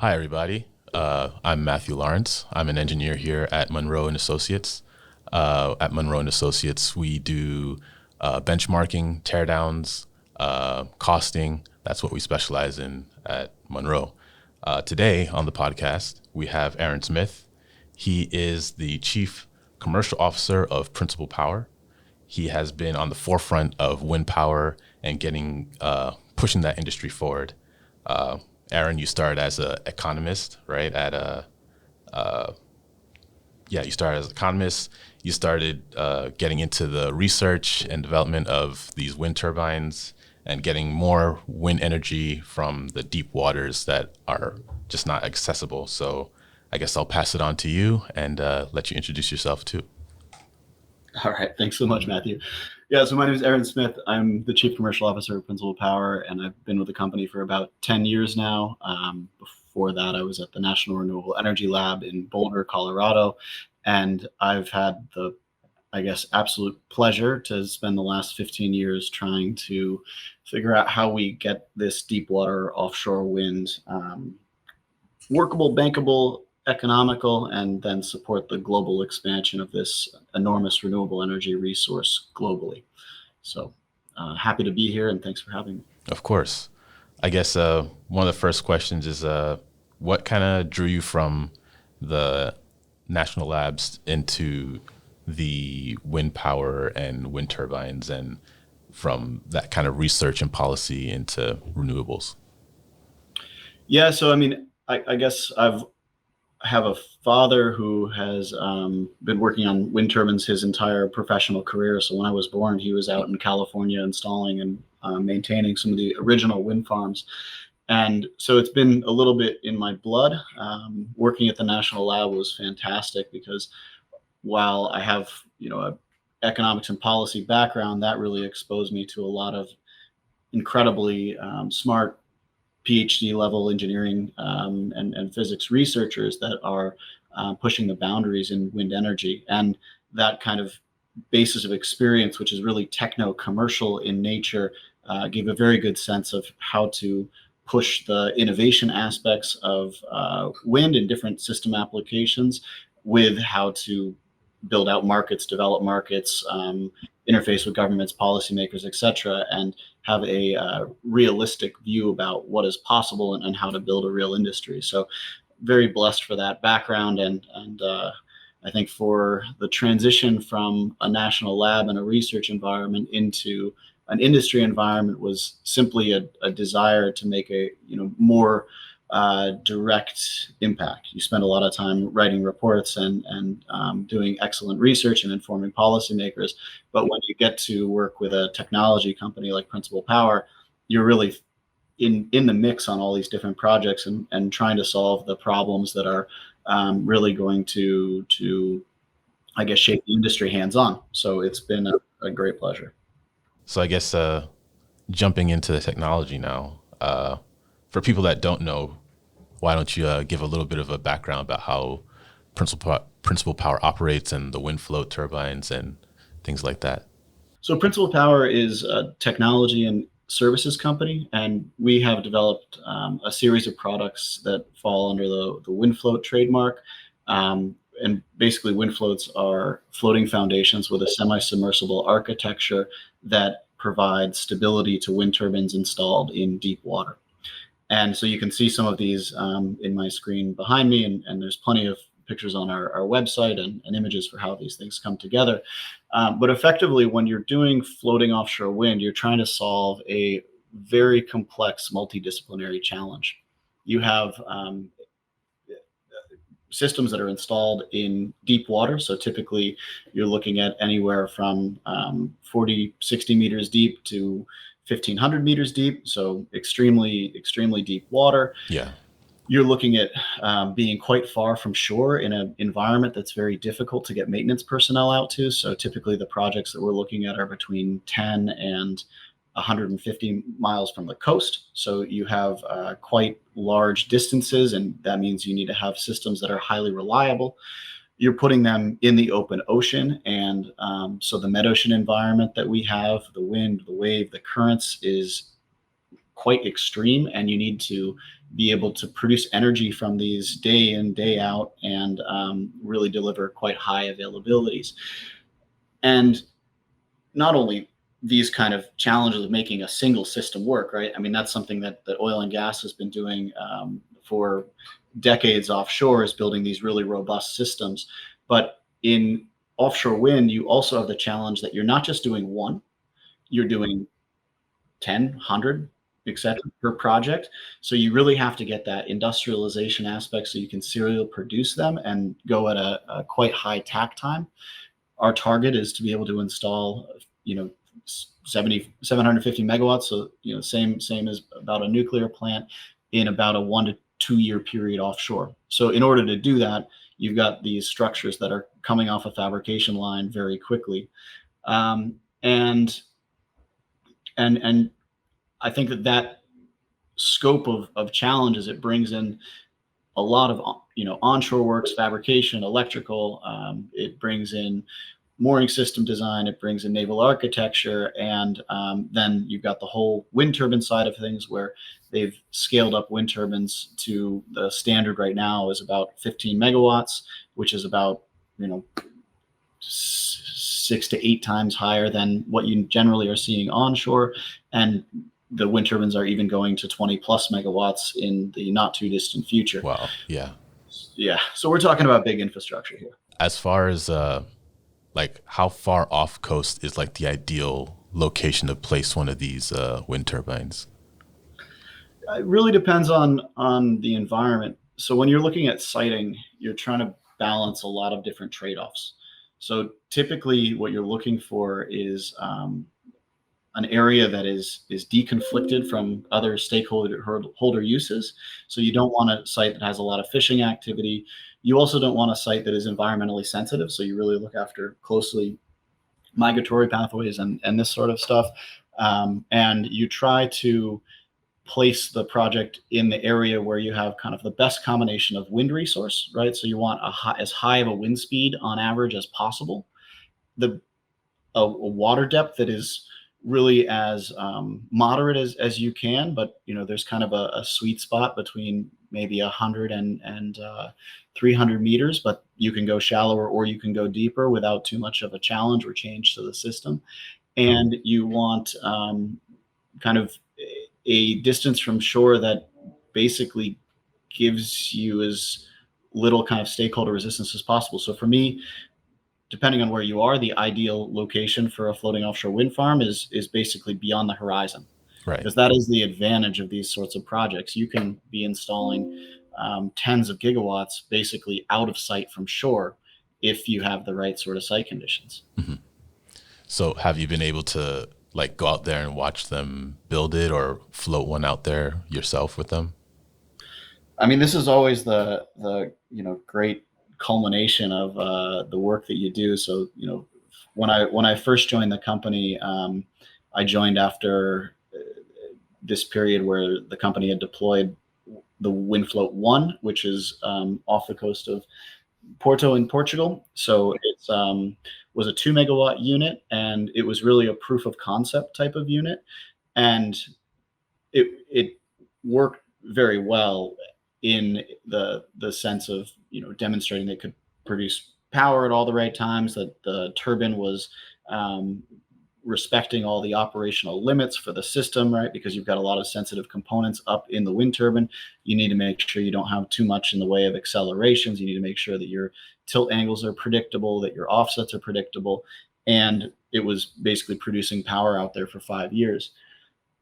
Hi, everybody. I'm Matthew Lawrence. I'm an engineer here at Munro and Associates. At Munro and Associates, we do benchmarking, teardowns, costing. That's what we specialize in at Munro. Today on the podcast, we have Aaron Smith. He is the Chief Commercial Officer of Principal Power. He has been on the forefront of wind power and pushing that industry forward. Aaron, you started as an economist, right? You started as an economist. You started getting into the research and development of these wind turbines and getting more wind energy from the deep waters that are just not accessible. So I guess I'll pass it on to you and let you introduce yourself too. All right. Thanks so much, Matthew. Yeah, so my name is Aaron Smith. I'm the Chief Commercial Officer of Principal Power, and I've been with the company for about 10 years now. Before that, I was at the National Renewable Energy Lab in Boulder, Colorado, and I've had the, absolute pleasure to spend the last 15 years trying to figure out how we get this deep water offshore wind workable, bankable, economical, and then support the global expansion of this enormous renewable energy resource globally. So happy to be here, and thanks for having me. Of course. I guess one of the first questions is what kind of drew you from the national labs into the wind power and wind turbines, and from that kind of research and policy into renewables? Yeah, so I guess I have a father who has been working on wind turbines his entire professional career. So when I was born, he was out in California installing and maintaining some of the original wind farms. And so it's been a little bit in my blood. Working at the National Lab was fantastic because while I have, a economics and policy background, that really exposed me to a lot of incredibly smart PhD level engineering and physics researchers that are pushing the boundaries in wind energy. And that kind of basis of experience, which is really techno-commercial in nature, gave a very good sense of how to push the innovation aspects of wind in different system applications with how to build out markets, develop markets, interface with governments, policymakers, et cetera, and have a realistic view about what is possible and how to build a real industry. So very blessed for that background. And I think for the transition from a national lab and a research environment into an industry environment was simply a desire to make a more direct impact. You spend a lot of time writing reports and doing excellent research and informing policymakers. But when you get to work with a technology company like Principal Power, you're really in the mix on all these different projects and trying to solve the problems that are really going to shape the industry hands-on. So it's been a great pleasure. So I guess jumping into the technology now, for people that don't know, why don't you give a little bit of a background about how Principal Power operates and the wind float turbines and things like that? So Principal Power is a technology and services company, and we have developed a series of products that fall under the wind float trademark. And basically wind floats are floating foundations with a semi-submersible architecture that provides stability to wind turbines installed in deep water. And so you can see some of these in my screen behind me, and there's plenty of pictures on our website and images for how these things come together. But effectively, when you're doing floating offshore wind, you're trying to solve a very complex multidisciplinary challenge. You have systems that are installed in deep water. So typically you're looking at anywhere from 40, 60 meters deep to 1,500 meters deep. So extremely, extremely deep water. Yeah. You're looking at being quite far from shore in an environment that's very difficult to get maintenance personnel out to. So typically the projects that we're looking at are between 10 and 150 miles from the coast. So you have quite large distances, and that means you need to have systems that are highly reliable. You're putting them in the open ocean. And so the mid-ocean environment that we have, the wind, the wave, the currents is quite extreme, and you need to be able to produce energy from these day in, day out, and really deliver quite high availabilities. And not only these kind of challenges of making a single system work, right? I mean, that's something that oil and gas has been doing for decades offshore, is building these really robust systems. But in offshore wind, you also have the challenge that you're not just doing one, you're doing 10, 100, etc. per project. So you really have to get that industrialization aspect so you can serial produce them and go at a quite high takt time. Our target is to be able to install, 750 megawatts. So, same as about a nuclear plant, in about a 1 to 2 year period offshore. So in order to do that, you've got these structures that are coming off a fabrication line very quickly. And I think that scope of challenges, it brings in a lot of onshore works, fabrication, electrical. It brings in mooring system design. It brings in naval architecture, and then you've got the whole wind turbine side of things, where they've scaled up wind turbines to the standard right now is about 15 megawatts, which is about 6 to 8 times higher than what you generally are seeing onshore. And the wind turbines are even going to 20 plus megawatts in the not too distant future. Wow. Yeah. Yeah. So we're talking about big infrastructure here. As far as like how far off coast is like the ideal location to place one of these wind turbines? It really depends on the environment. So when you're looking at siting, you're trying to balance a lot of different trade-offs. So typically what you're looking for is an area that is deconflicted from other stakeholder uses. So you don't want a site that has a lot of fishing activity. You also don't want a site that is environmentally sensitive. So you really look after closely migratory pathways and this sort of stuff. And you try to place the project in the area where you have kind of the best combination of wind resource, right? So you want as high of a wind speed on average as possible. A water depth that is really as moderate as you can, but there's kind of a sweet spot between maybe 100 and 300 meters, but you can go shallower or you can go deeper without too much of a challenge or change to the system. And you want kind of a distance from shore that basically gives you as little kind of stakeholder resistance as possible. So for me, depending on where you are, the ideal location for a floating offshore wind farm is basically beyond the horizon. Right. Because that is the advantage of these sorts of projects. You can be installing tens of gigawatts basically out of sight from shore if you have the right sort of site conditions. Mm-hmm. So have you been able to like go out there and watch them build it or float one out there yourself with them? I mean, this is always the great culmination of the work that you do. So when I first joined the company, I joined after this period where the company had deployed the Windfloat 1, which is off the coast of Porto in Portugal. So it was a 2 megawatt unit, and it was really a proof of concept type of unit, and it worked very well in the sense of demonstrating they could produce power at all the right times, that the turbine was respecting all the operational limits for the system, right? Because you've got a lot of sensitive components up in the wind turbine. You need to make sure you don't have too much in the way of accelerations. You need to make sure that your tilt angles are predictable, that your offsets are predictable. And it was basically producing power out there for 5 years.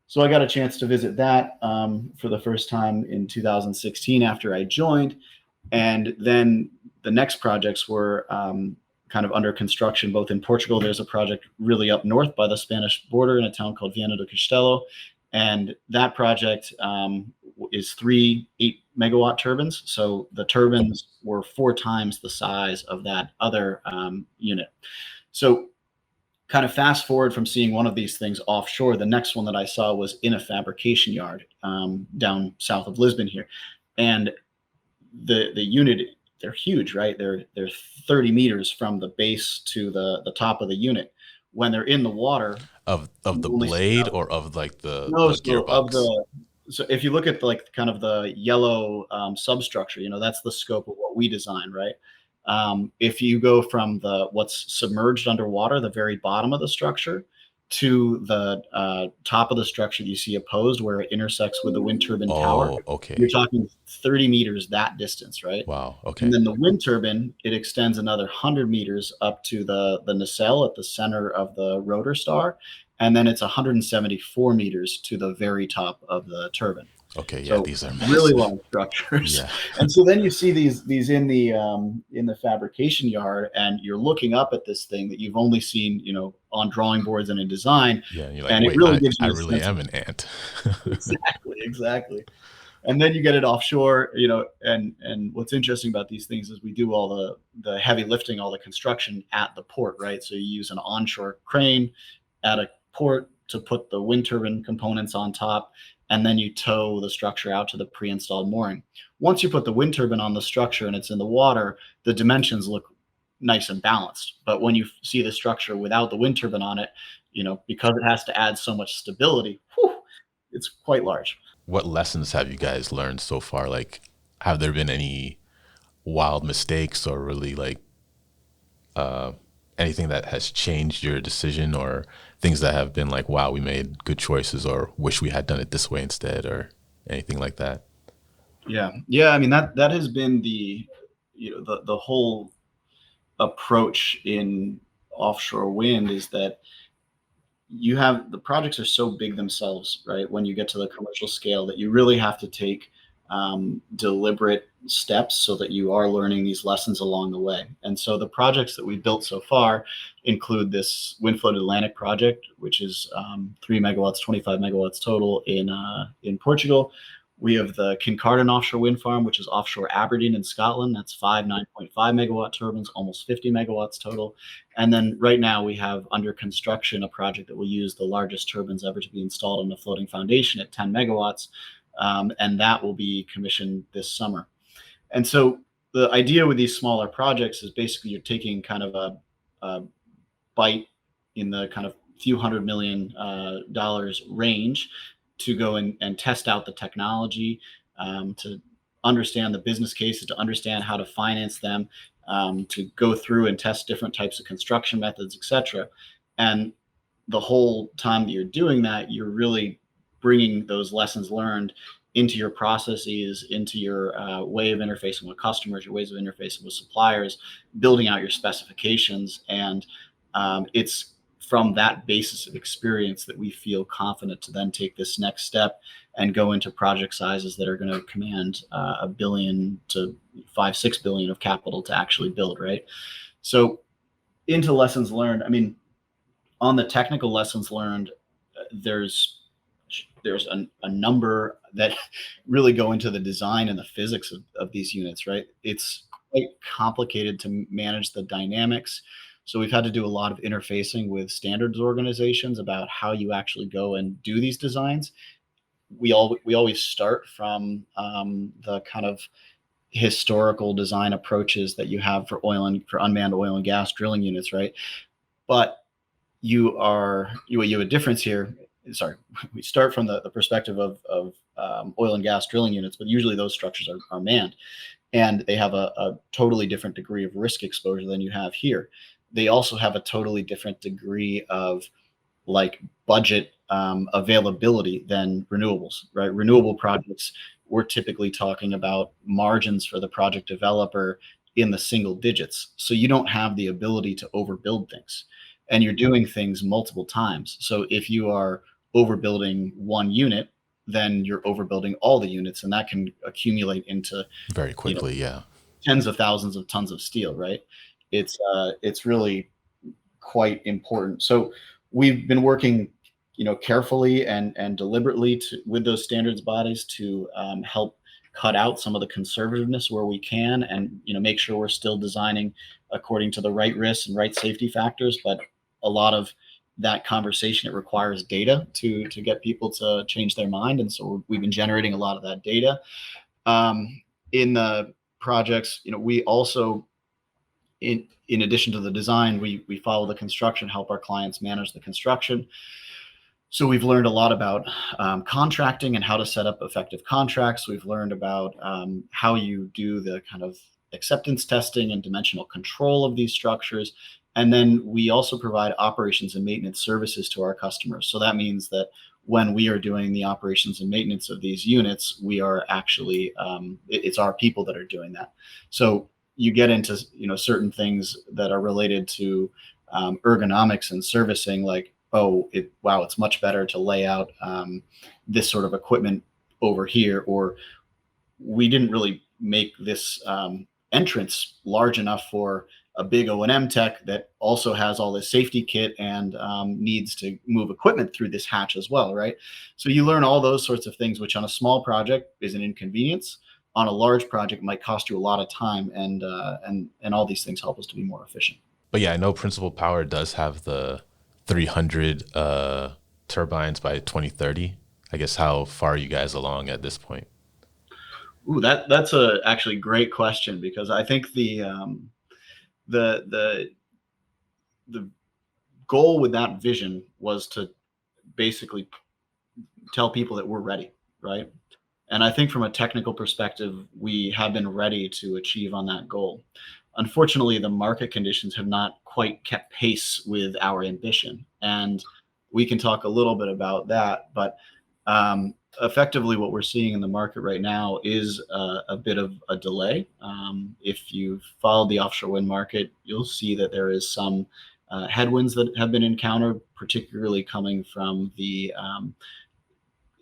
So I got a chance to visit that for the first time in 2016 after I joined. And then the next projects were kind of under construction, both in Portugal. There's a project really up north by the Spanish border in a town called Viana do Castelo. And that project is 3 8 megawatt turbines. So the turbines were 4 times the size of that other unit. So kind of fast forward from seeing one of these things offshore, the next one that I saw was in a fabrication yard down south of Lisbon here. And the unit, they're huge, right? They're 30 meters from the base to the top of the unit. when they're in the water, Of you the only see blade, about or of like no, the so of gearbox? the so if you look at like kind of the yellow substructure, that's the scope of what we design, right? If you go from the what's submerged underwater, the very bottom of the structure, to the top of the structure that you see opposed where it intersects with the wind turbine tower, Oh, you're okay. talking 30 meters that distance, right? Wow. And Okay. then the wind turbine, it extends another 100 meters up to the nacelle at the center of the rotor star. And then it's 174 meters to the very top of the turbine. Okay. Yeah, So these are really massive. long structures. Yeah. And so then you see these in the fabrication yard, and you're looking up at this thing that you've only seen, on drawing boards and in design. Yeah. And you're like, And it wait, really gives I you a really sense of am an ant. exactly. And then you get it offshore, and what's interesting about these things is we do all the heavy lifting, all the construction at the port, right? So you use an onshore crane at a port to put the wind turbine components on top, and then you tow the structure out to the pre-installed mooring. Once you put the wind turbine on the structure and it's in the water, the dimensions look nice and balanced. But when you see the structure without the wind turbine on it, because it has to add so much stability, it's quite large. What lessons have you guys learned so far? Like, have there been any wild mistakes, or really like anything that has changed your decision, or things that have been like, wow, we made good choices, or wish we had done it this way instead, or anything like that? Yeah. I mean, that has been the whole approach in offshore wind is that the projects are so big themselves, right? When you get to the commercial scale, that you really have to take deliberate steps so that you are learning these lessons along the way. And so the projects that we've built so far include this wind floated Atlantic project, which is 3 megawatts, 25 megawatts total in Portugal. We have the Kincardine offshore wind farm, which is offshore Aberdeen in Scotland. That's 9.5 megawatt turbines, almost 50 megawatts total. And then right now we have under construction a project that will use the largest turbines ever to be installed on a floating foundation at 10 megawatts. And that will be commissioned this summer. And so the idea with these smaller projects is basically you're taking kind of a bite in the kind of few $100 million dollars range to go and test out the technology, to understand the business cases, to understand how to finance them, to go through and test different types of construction methods, etc. And the whole time that you're doing that, you're really bringing those lessons learned into your processes, into your way of interfacing with customers, your ways of interfacing with suppliers, building out your specifications. And it's from that basis of experience that we feel confident to then take this next step and go into project sizes that are going to command $1 billion to $5-6 billion of capital to actually build, right? So into lessons learned, I mean, on the technical lessons learned, there's a number that really go into the design and the physics of these units, right? It's quite complicated to manage the dynamics. So we've had to do a lot of interfacing with standards organizations about how you actually go and do these designs. We always start from the kind of historical design approaches that you have for unmanned oil and gas drilling units, right? But you have a difference here. Sorry, we start from the perspective of oil and gas drilling units, but usually those structures are manned, and they have a totally different degree of risk exposure than you have here. They also have a totally different degree of like budget availability than renewables, right? Renewable projects, we're typically talking about margins for the project developer in the single digits. So you don't have the ability to overbuild things, and you're doing things multiple times. So if you are overbuilding one unit, then you're overbuilding all the units, and that can accumulate into Very you know quickly. Yeah. tens of thousands of tons of steel, right? It's really quite important. So we've been working, carefully and deliberately with those standards bodies to help cut out some of the conservativeness where we can, and make sure we're still designing according to the right risks and right safety factors. But a lot of that conversation, it requires data to get people to change their mind, and so we've been generating a lot of that data in the projects. We also in addition to the design, we follow the construction, help our clients manage the construction. So we've learned a lot about contracting and how to set up effective contracts. We've learned about how you do the kind of acceptance testing and dimensional control of these structures. And then we also provide operations and maintenance services to our customers. So that means that when we are doing the operations and maintenance of these units, we are actually, it's our people that are doing that. So you get into, certain things that are related to ergonomics and servicing, like, it's much better to lay out this sort of equipment over here, or we didn't really make this entrance large enough for a big O&M tech that also has all this safety kit and needs to move equipment through this hatch as well, right? So you learn all those sorts of things, which on a small project is an inconvenience. On a large project might cost you a lot of time, and all these things help us to be more efficient. But yeah, I know Principal Power does have the 300 turbines by 2030. I guess how far are you guys along at this point? Ooh, that's a actually great question, because I think the goal with that vision was to basically tell people that we're ready, right? And I think from a technical perspective, we have been ready to achieve on that goal. Unfortunately, the market conditions have not quite kept pace with our ambition. And we can talk a little bit about that, but effectively what we're seeing in the market right now is a bit of a delay. If you've followed the offshore wind market, you'll see that there is some headwinds that have been encountered, particularly coming from the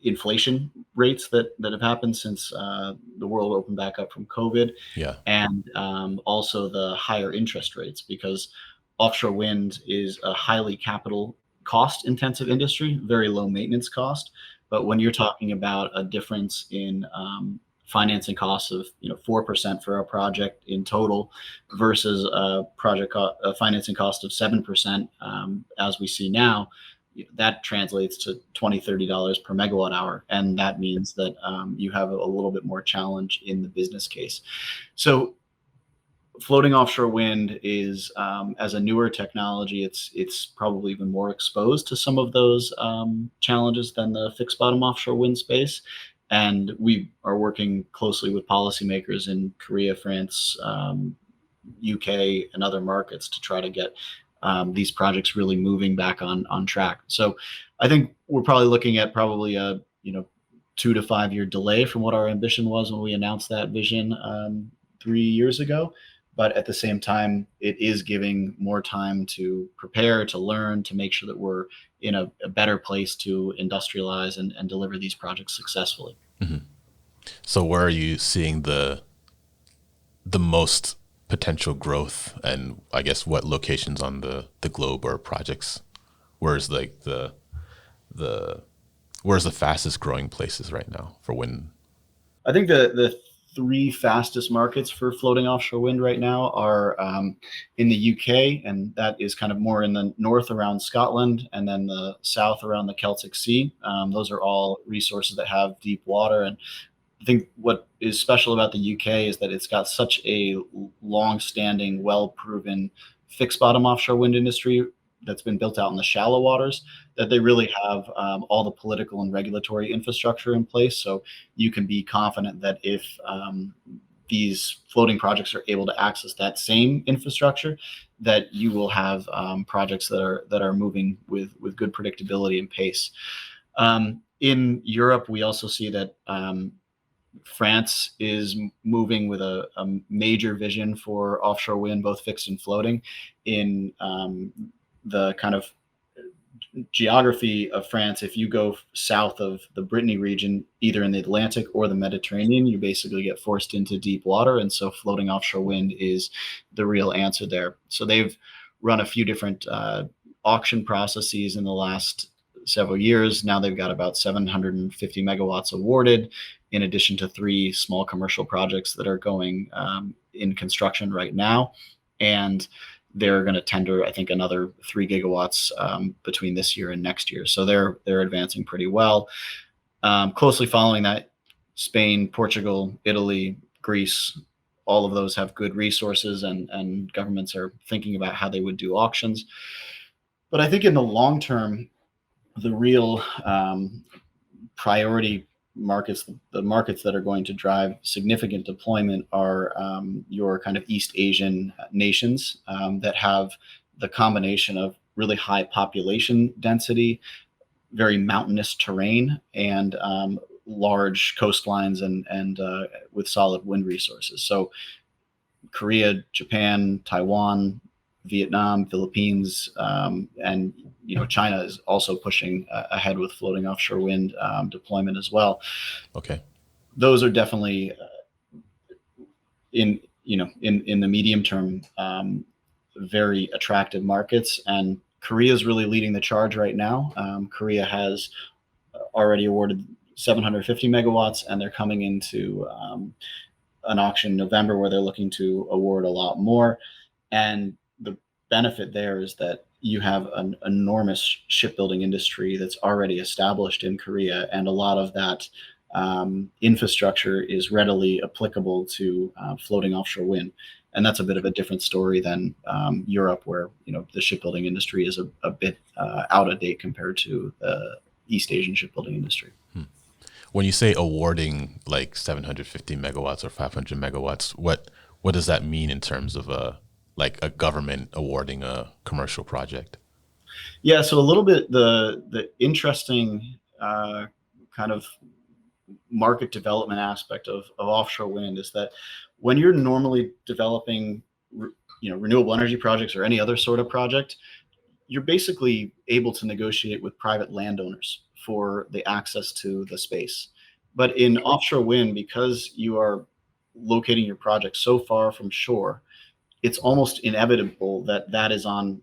inflation rates that have happened since the world opened back up from COVID. Yeah. And also the higher interest rates, because offshore wind is a highly capital cost intensive industry, very low maintenance cost. But when you're talking about a difference in financing costs of 4% for a project in total versus a financing cost of 7%, as we see now, that translates to $20-30 per megawatt hour, and that means that you have a little bit more challenge in the business case. So floating offshore wind is, as a newer technology, it's probably even more exposed to some of those challenges than the fixed bottom offshore wind space. And we are working closely with policymakers in Korea, France, UK, and other markets to try to get these projects really moving back on track. So I think we're probably looking at a 2 to 5 year delay from what our ambition was when we announced that vision 3 years ago. But at the same time, it is giving more time to prepare, to learn, to make sure that we're in a better place to industrialize and deliver these projects successfully. Mm-hmm. So where are you seeing the most potential growth, and I guess what locations on the globe or projects? Where's the fastest growing places right now for wind? I think the three fastest markets for floating offshore wind right now are in the UK, and that is kind of more in the north around Scotland, and then the south around the Celtic Sea. Those are all resources that have deep water. And I think what is special about the UK is that it's got such a long-standing, well-proven fixed bottom offshore wind industry that's been built out in the shallow waters, that they really have all the political and regulatory infrastructure in place. So you can be confident that if these floating projects are able to access that same infrastructure, that you will have projects that are moving with good predictability and pace. In Europe, we also see that France is moving with a major vision for offshore wind, both fixed and floating. In the kind of geography of France, if you go south of the Brittany region, either in the Atlantic or the Mediterranean, you basically get forced into deep water. And so floating offshore wind is the real answer there. So they've run a few different auction processes in the last several years. Now they've got about 750 megawatts awarded, in addition to 3 small commercial projects that are going in construction right now. And they're going to tender, I think, another 3 gigawatts between this year and next year. So they're advancing pretty well. Closely following that, Spain, Portugal, Italy, Greece, all of those have good resources, and governments are thinking about how they would do auctions. But I think in the long term, the real priority markets, the markets that are going to drive significant deployment, are your kind of East Asian nations that have the combination of really high population density, very mountainous terrain, and large coastlines and with solid wind resources. So Korea, Japan, Taiwan, Vietnam, Philippines, and China is also pushing ahead with floating offshore wind deployment as well. Okay, those are definitely in the medium term very attractive markets, and Korea is really leading the charge right now. Korea has already awarded 750 megawatts, and they're coming into an auction in November where they're looking to award a lot more. And the benefit there is that you have an enormous shipbuilding industry that's already established in Korea, and a lot of that infrastructure is readily applicable to floating offshore wind. And that's a bit of a different story than Europe, where the shipbuilding industry is a bit out of date compared to the East Asian shipbuilding industry. When you say awarding like 750 megawatts or 500 megawatts, what does that mean in terms of a government awarding a commercial project? Yeah, so a little bit the interesting kind of market development aspect of offshore wind is that when you're normally developing renewable energy projects or any other sort of project, you're basically able to negotiate with private landowners for the access to the space. But in offshore wind, because you are locating your project so far from shore, it's almost inevitable that that is on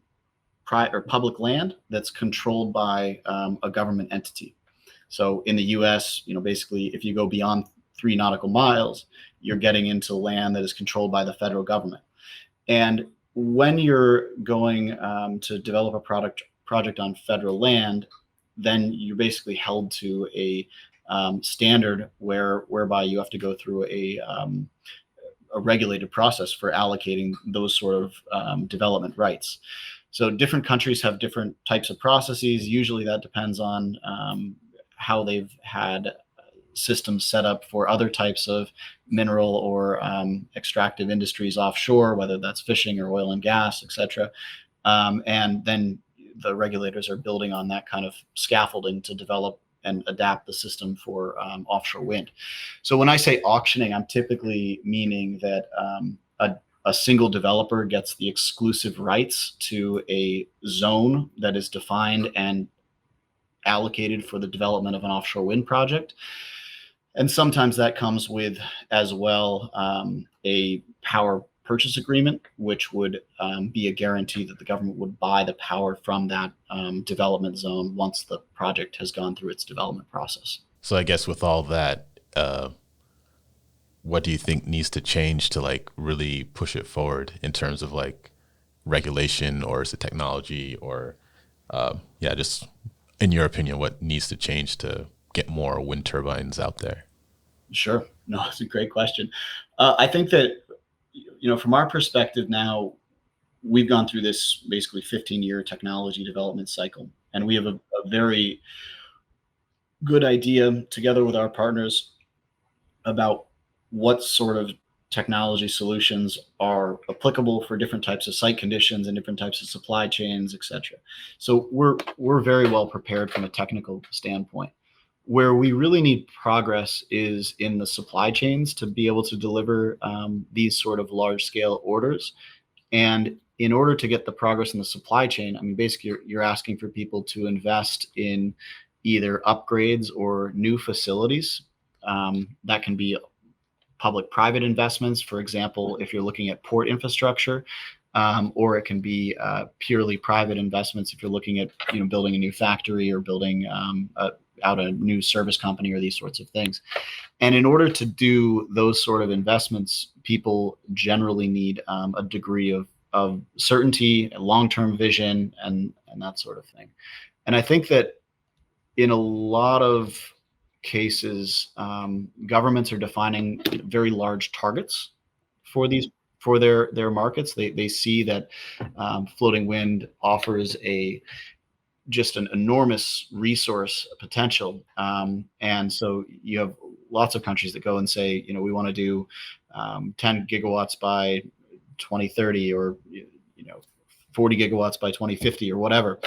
public land that's controlled by a government entity. So in the US, basically, if you go beyond 3 nautical miles, you're getting into land that is controlled by the federal government. And when you're going to develop a project on federal land, then you're basically held to a standard whereby you have to go through a regulated process for allocating those sort of development rights. So different countries have different types of processes. Usually that depends on how they've had systems set up for other types of mineral or extractive industries offshore, whether that's fishing or oil and gas, etc. And then the regulators are building on that kind of scaffolding to develop and adapt the system for offshore wind. So when I say auctioning, I'm typically meaning that a single developer gets the exclusive rights to a zone that is defined and allocated for the development of an offshore wind project. And sometimes that comes with as well a power purchase agreement, which would be a guarantee that the government would buy the power from that development zone once the project has gone through its development process. So I guess with all that, what do you think needs to change to really push it forward in terms of regulation, or is it technology, or just in your opinion, what needs to change to get more wind turbines out there? Sure. No, it's a great question. I think that, from our perspective now, we've gone through this basically 15-year technology development cycle, and we have a very good idea together with our partners about what sort of technology solutions are applicable for different types of site conditions and different types of supply chains, etc. So we're very well prepared from a technical standpoint. Where we really need progress is in the supply chains to be able to deliver these sort of large scale orders. And in order to get the progress in the supply chain, I mean, basically you're asking for people to invest in either upgrades or new facilities. That can be public-private investments, for example, if you're looking at port infrastructure, or it can be purely private investments if you're looking at building a new factory or building out a new service company or these sorts of things. And in order to do those sort of investments, people generally need a degree of certainty, a long-term vision, and that sort of thing. And I think that in a lot of cases, governments are defining very large targets for their markets. They see that floating wind offers just an enormous resource potential. And so you have lots of countries that go and say, we want to do 10 gigawatts by 2030, or 40 gigawatts by 2050, or whatever.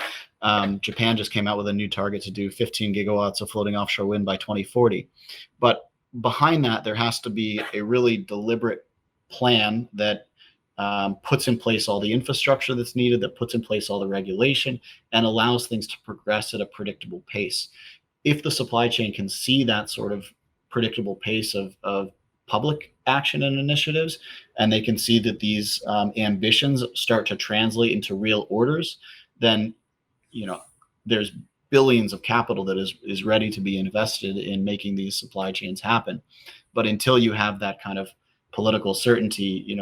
Japan just came out with a new target to do 15 gigawatts of floating offshore wind by 2040. But behind that, there has to be a really deliberate plan that puts in place all the infrastructure that's needed, that puts in place all the regulation, and allows things to progress at a predictable pace. If the supply chain can see that sort of predictable pace of public action and initiatives, and they can see that these ambitions start to translate into real orders, then there's billions of capital that is ready to be invested in making these supply chains happen. But until you have that kind of political certainty,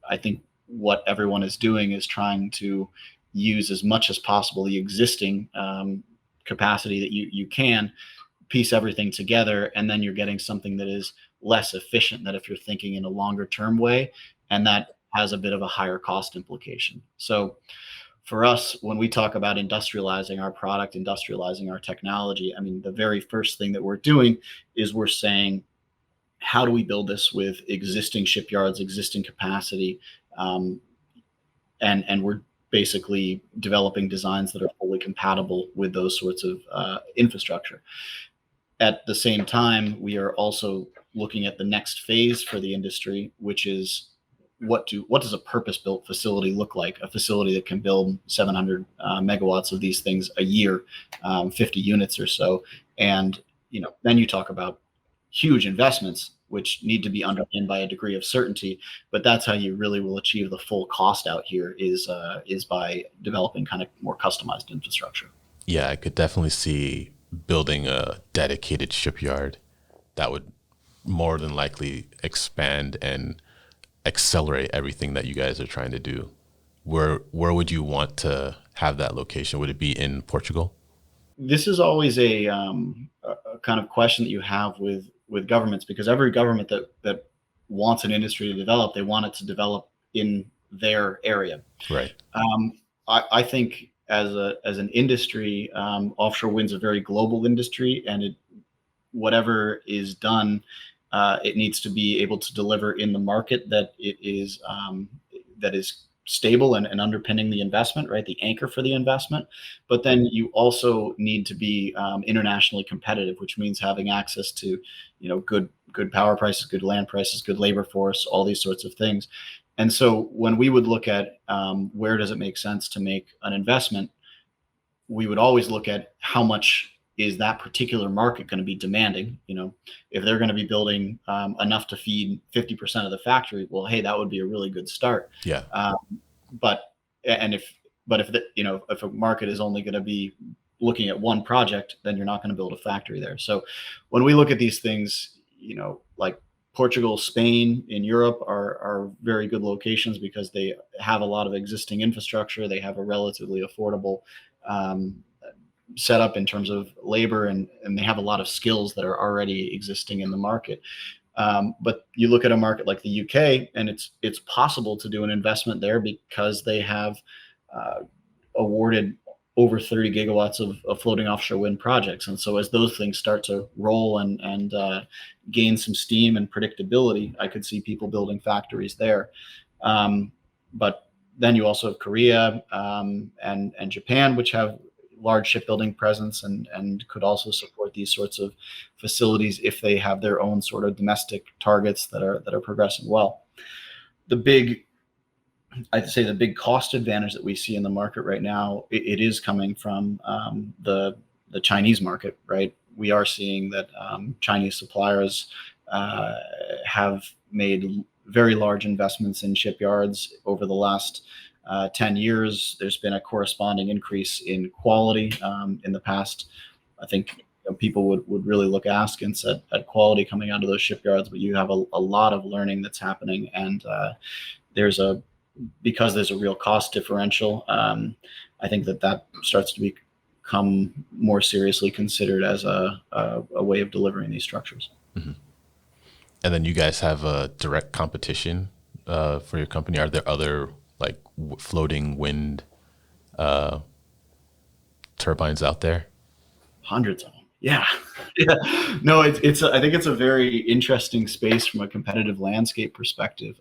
I think what everyone is doing is trying to use as much as possible the existing capacity that you can, piece everything together, and then you're getting something that is less efficient than if you're thinking in a longer term way, and that has a bit of a higher cost implication. So for us, when we talk about industrializing our product, industrializing our technology, I mean, the very first thing that we're doing is we're saying, how do we build this with existing shipyards, existing capacity? And we're basically developing designs that are fully compatible with those sorts of infrastructure. At the same time, we are also looking at the next phase for the industry, which is what does a purpose-built facility look like? A facility that can build 700 megawatts of these things a year, 50 units or so. And then you talk about huge investments, which need to be underpinned by a degree of certainty. But that's how you really will achieve the full cost out here, is by developing kind of more customized infrastructure. Yeah, I could definitely see building a dedicated shipyard that would more than likely expand and accelerate everything that you guys are trying to do. Where would you want to have that location? Would it be in Portugal? This is always a kind of question that you have with governments, because every government that wants an industry to develop, they want it to develop in their area. Right. I think as an industry, offshore wind's a very global industry, and whatever is done, it needs to be able to deliver in the market that is stable and underpinning the investment, right? The anchor for the investment. But then you also need to be internationally competitive, which means having access to, good power prices, good land prices, good labor force, all these sorts of things. And so when we would look at where does it make sense to make an investment, we would always look at how much is that particular market going to be demanding. If they're going to be building enough to feed 50% of the factory, well, hey, that would be a really good start. Yeah. If a market is only going to be looking at one project, then you're not going to build a factory there. So when we look at these things, like Portugal, Spain in Europe are very good locations because they have a lot of existing infrastructure. They have a relatively affordable set up in terms of labor, and they have a lot of skills that are already existing in the market. But you look at a market like the UK, and it's possible to do an investment there because they have awarded over 30 gigawatts of floating offshore wind projects. And so as those things start to roll and gain some steam and predictability, I could see people building factories there. But then you also have Korea and Japan, which have large shipbuilding presence and could also support these sorts of facilities if they have their own sort of domestic targets that are progressing well. I'd say the big cost advantage that we see in the market right now, it is coming from the Chinese market, right? We are seeing that Chinese suppliers have made very large investments in shipyards over the last 10 years. There's been a corresponding increase in quality in the past. I think people would really look askance at quality coming out of those shipyards, but you have a lot of learning that's happening, and because there's a real cost differential, I think that starts to become more seriously considered as a way of delivering these structures. Mm-hmm. And then you guys have a direct competition for your company. Are there other like floating wind uh, turbines out there? Hundreds of them. Yeah. Yeah. No, I think it's a very interesting space from a competitive landscape perspective.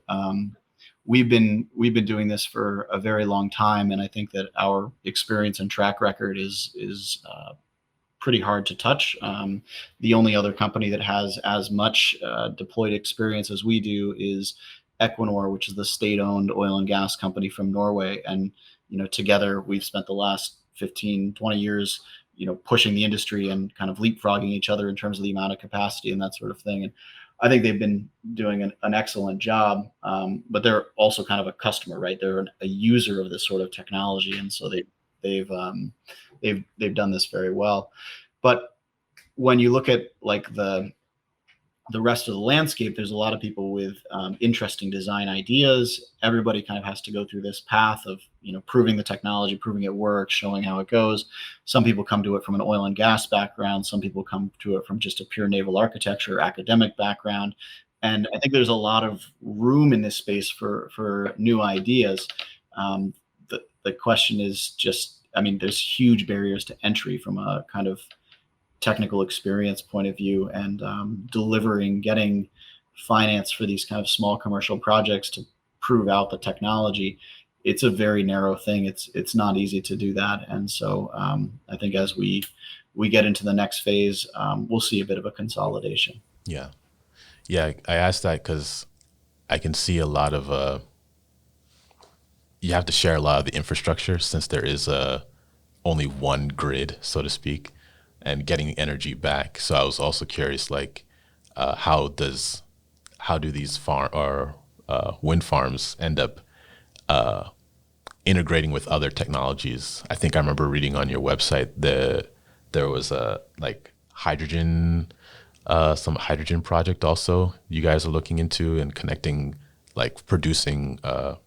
We've been doing this for a very long time, and I think that our experience and track record is pretty hard to touch. The only other company that has as much deployed experience as we do is Equinor, which is the state-owned oil and gas company from Norway. And, together we've spent the last 15, 20 years, pushing the industry and kind of leapfrogging each other in terms of the amount of capacity and that sort of thing. And I think they've been doing an excellent job, but they're also kind of a customer, right? They're a user of this sort of technology, and so they've um, they've done this very well. But when you look at like the rest of the landscape, there's a lot of people with interesting design ideas. Everybody kind of has to go through this path of proving the technology, proving it works, showing how it goes. Some people come to it from an oil and gas background. Some people come to it from just a pure naval architecture academic background. And I think there's a lot of room in this space for new ideas. The question is just, I mean, there's huge barriers to entry from a kind of technical experience point of view, and getting finance for these kind of small commercial projects to prove out the technology. It's a very narrow thing. It's not easy to do that. And so I think as we get into the next phase, we'll see a bit of a consolidation. Yeah. Yeah. I asked that because I can see a lot of, you have to share a lot of the infrastructure since there is only one grid, so to speak, and getting energy back. So I was also curious, like, how do these wind farms end up integrating with other technologies? I think I remember reading on your website that there was a like some hydrogen project also you guys are looking into, and connecting, like producing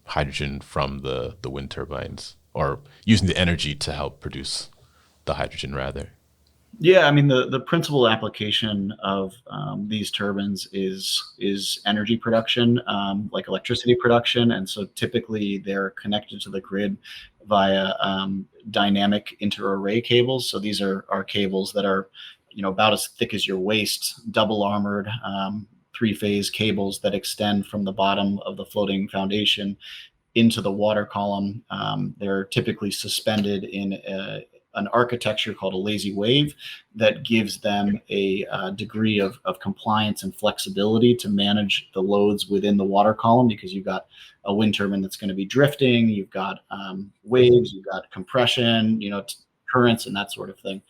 hydrogen from the wind turbines, or using the energy to help produce the hydrogen rather. Yeah, I mean the principal application of these turbines is energy production, like electricity production, and so typically they're connected to the grid via dynamic interarray cables. So these are cables that are about as thick as your waist, double armored, three-phase cables that extend from the bottom of the floating foundation into the water column. They're typically suspended in an architecture called a lazy wave that gives them a degree of compliance and flexibility to manage the loads within the water column, because you've got a wind turbine that's going to be drifting, you've got waves, you've got compression, currents and that sort of thing.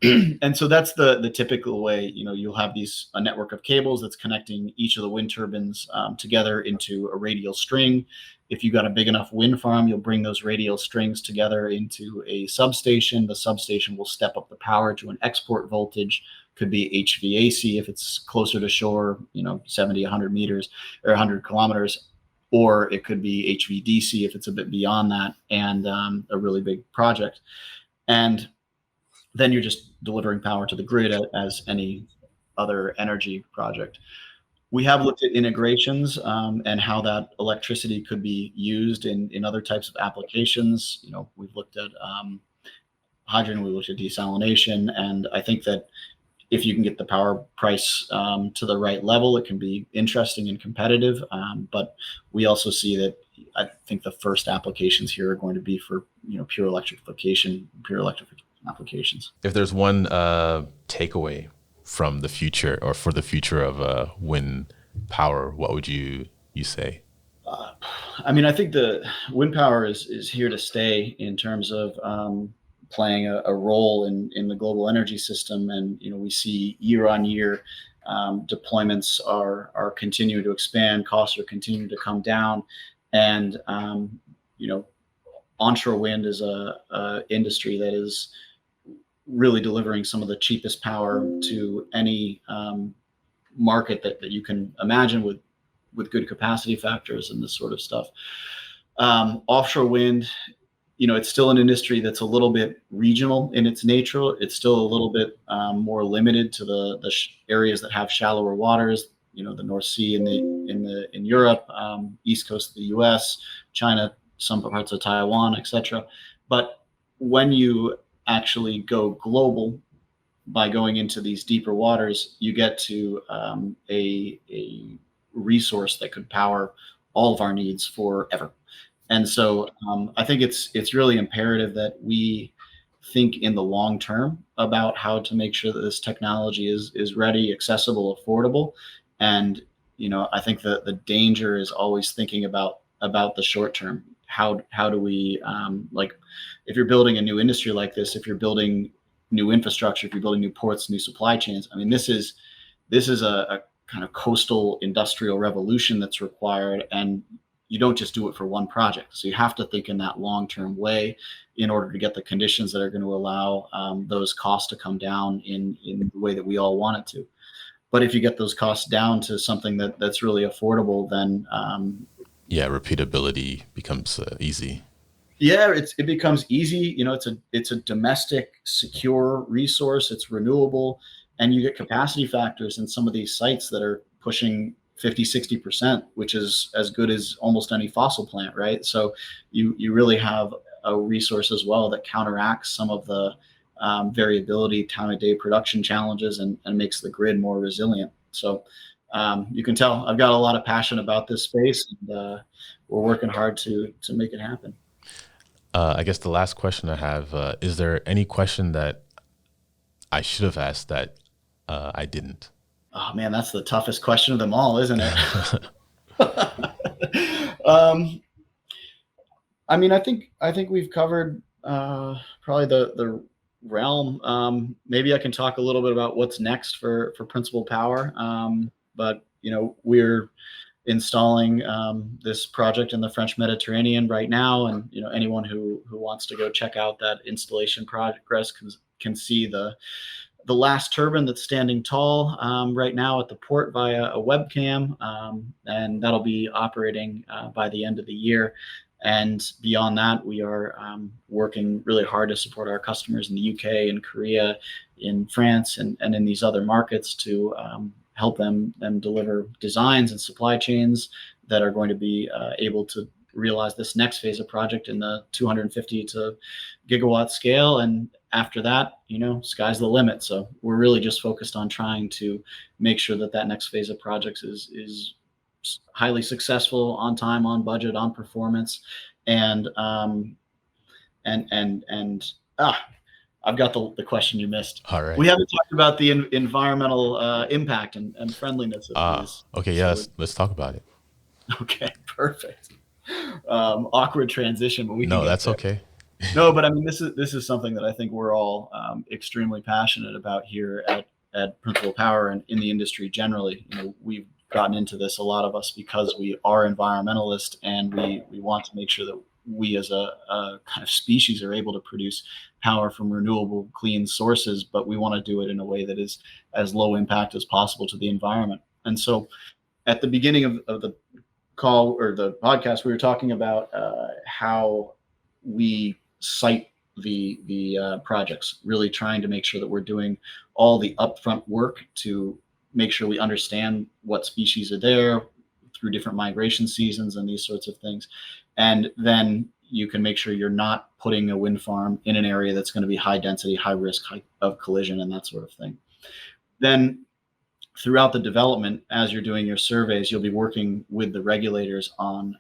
And so that's the typical way. You'll have a network of cables that's connecting each of the wind turbines together into a radial string. If you've got a big enough wind farm, you'll bring those radial strings together into a substation. The substation will step up the power to an export voltage. Could be HVAC if it's closer to shore, 70, 100 meters or 100 kilometers, or it could be HVDC if it's a bit beyond that, and a really big project. And then you're just delivering power to the grid as any other energy project. We have looked at integrations and how that electricity could be used in other types of applications. We've looked at hydrogen, we looked at desalination, and I think that if you can get the power price to the right level, it can be interesting and competitive. But we also see that I think the first applications here are going to be for pure electrification applications. If there's one takeaway from the future, or for the future of wind power, what would you say? I mean, I think the wind power is here to stay in terms of playing a role in the global energy system. And we see year on year deployments are continuing to expand, costs are continuing to come down, and onshore wind is a industry that is really delivering some of the cheapest power to any market that you can imagine, with good capacity factors and this sort of stuff. Offshore wind, it's still an industry that's a little bit regional in its nature. It's still a little bit more limited to the areas that have shallower waters. the North Sea in Europe, East Coast of the U.S., China, some parts of Taiwan, etc. But when you actually go global by going into these deeper waters, you get to a resource that could power all of our needs forever. And so I think it's really imperative that we think in the long term about how to make sure that this technology is ready, accessible, affordable. And I think that the danger is always thinking about the short term. How do we like, if you're building a new industry like this, if you're building new infrastructure, if you're building new ports, new supply chains, I mean, this is a kind of coastal industrial revolution that's required, and you don't just do it for one project. So you have to think in that long-term way in order to get the conditions that are going to allow those costs to come down in the way that we all want it to. But if you get those costs down to something that's really affordable, then repeatability becomes easy. Yeah, it becomes easy. It's a domestic, secure resource. It's renewable, and you get capacity factors in some of these sites that are pushing 50-60%, which is as good as almost any fossil plant, right? So you really have a resource as well that counteracts some of the variability, time of day production challenges, and makes the grid more resilient. So you can tell I've got a lot of passion about this space, and we're working hard to make it happen. I guess the last question I have, is there any question that I should have asked that I didn't? Oh man, that's the toughest question of them all, isn't it? I mean, I think we've covered probably the realm. Maybe I can talk a little bit about what's next for Principal Power. But we're installing this project in the French Mediterranean right now, and anyone who wants to go check out that installation progress can see the last turbine that's standing tall right now at the port via a webcam, and that'll be operating by the end of the year. And beyond that, we are working really hard to support our customers in the UK, in Korea, in France, and in these other markets to help them deliver designs and supply chains that are going to be able to realize this next phase of project in the 250 to gigawatt scale. And after that, sky's the limit. So we're really just focused on trying to make sure that next phase of projects is highly successful, on time, on budget, on performance. And I've got the question you missed. All right. We haven't talked about the environmental impact and friendliness of these. Okay, yeah, let's talk about it. Okay, perfect. Awkward transition, but that's okay. No, but I mean, this is something that I think we're all extremely passionate about here at Principal Power and in the industry generally. We've gotten into this, a lot of us, because we are environmentalists, and we want to make sure that we as a kind of species are able to produce power from renewable, clean sources, but we want to do it in a way that is as low impact as possible to the environment. And so at the beginning of the call or the podcast, we were talking about how we cite the projects, really trying to make sure that we're doing all the upfront work to make sure we understand what species are there through different migration seasons and these sorts of things. And then you can make sure you're not putting a wind farm in an area that's going to be high density, high risk of collision and that sort of thing. Then throughout the development, as you're doing your surveys, you'll be working with the regulators on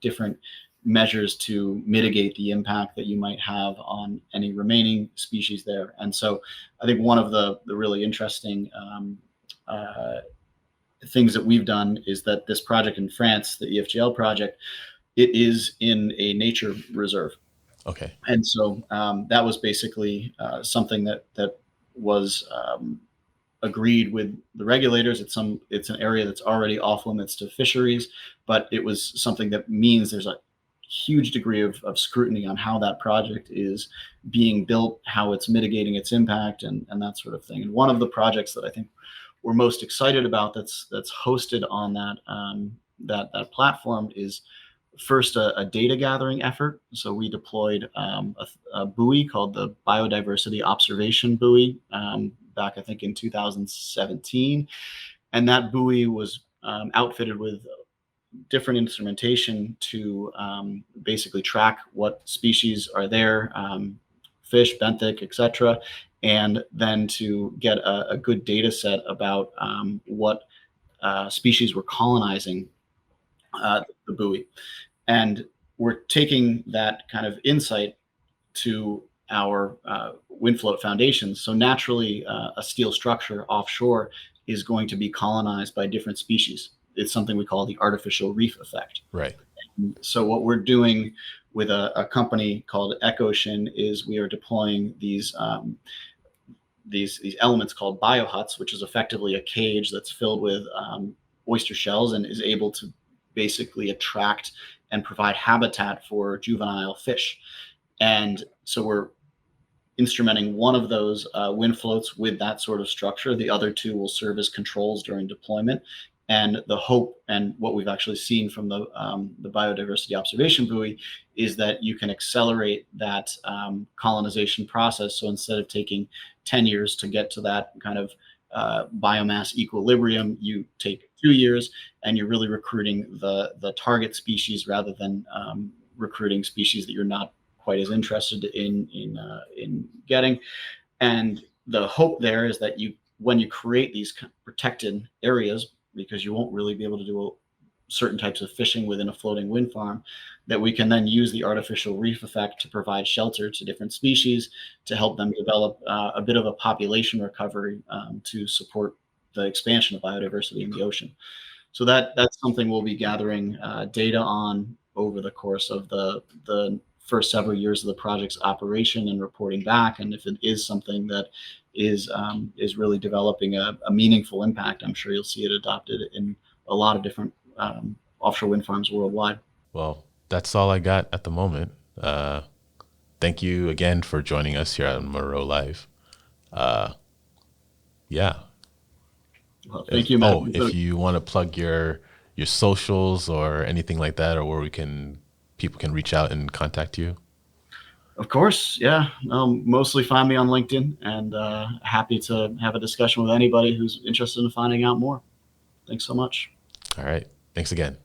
different measures to mitigate the impact that you might have on any remaining species there. And so I think one of the really interesting things that we've done is that this project in France, the EFGL project, it is in a nature reserve. Okay. And so that was basically something that was agreed with the regulators. It's an area that's already off limits to fisheries, but it was something that means there's a huge degree of scrutiny on how that project is being built, how it's mitigating its impact, and that sort of thing. And one of the projects that I think we're most excited about that's hosted on that platform is first a data gathering effort. So we deployed a buoy called the Biodiversity Observation Buoy back, I think, in 2017. And that buoy was outfitted with different instrumentation to basically track what species are there, fish, benthic, etc., and then to get a good data set about what species were colonizing the buoy. And we're taking that kind of insight to our wind float foundations. So naturally, a steel structure offshore is going to be colonized by different species. It's something we call the artificial reef effect. Right. So what we're doing with a company called EcoShin is we are deploying these elements called biohuts, which is effectively a cage that's filled with oyster shells and is able to basically attract and provide habitat for juvenile fish. And so we're instrumenting one of those wind floats with that sort of structure. The other two will serve as controls during deployment. And the hope, and what we've actually seen from the biodiversity observation buoy, is that you can accelerate that colonization process. So instead of taking 10 years to get to that kind of biomass equilibrium, you take 2 years, and you're really recruiting the target species rather than recruiting species that you're not quite as interested in getting. And the hope there is that when you create these protected areas, because you won't really be able to do certain types of fishing within a floating wind farm, that we can then use the artificial reef effect to provide shelter to different species, to help them develop a bit of a population recovery to support the expansion of biodiversity in the ocean. So that's something we'll be gathering data on over the course of the first several years of the project's operation and reporting back. And if it is something that is really developing a meaningful impact, I'm sure you'll see it adopted in a lot of different offshore wind farms worldwide. Well, that's all I got at the moment. Thank you again for joining us here at Munro Live. Yeah. Well, thank you, Matt. If you want to plug your socials or anything like that, or where people can reach out and contact you. Of course, yeah. Mostly find me on LinkedIn, and happy to have a discussion with anybody who's interested in finding out more. Thanks so much. All right. Thanks again.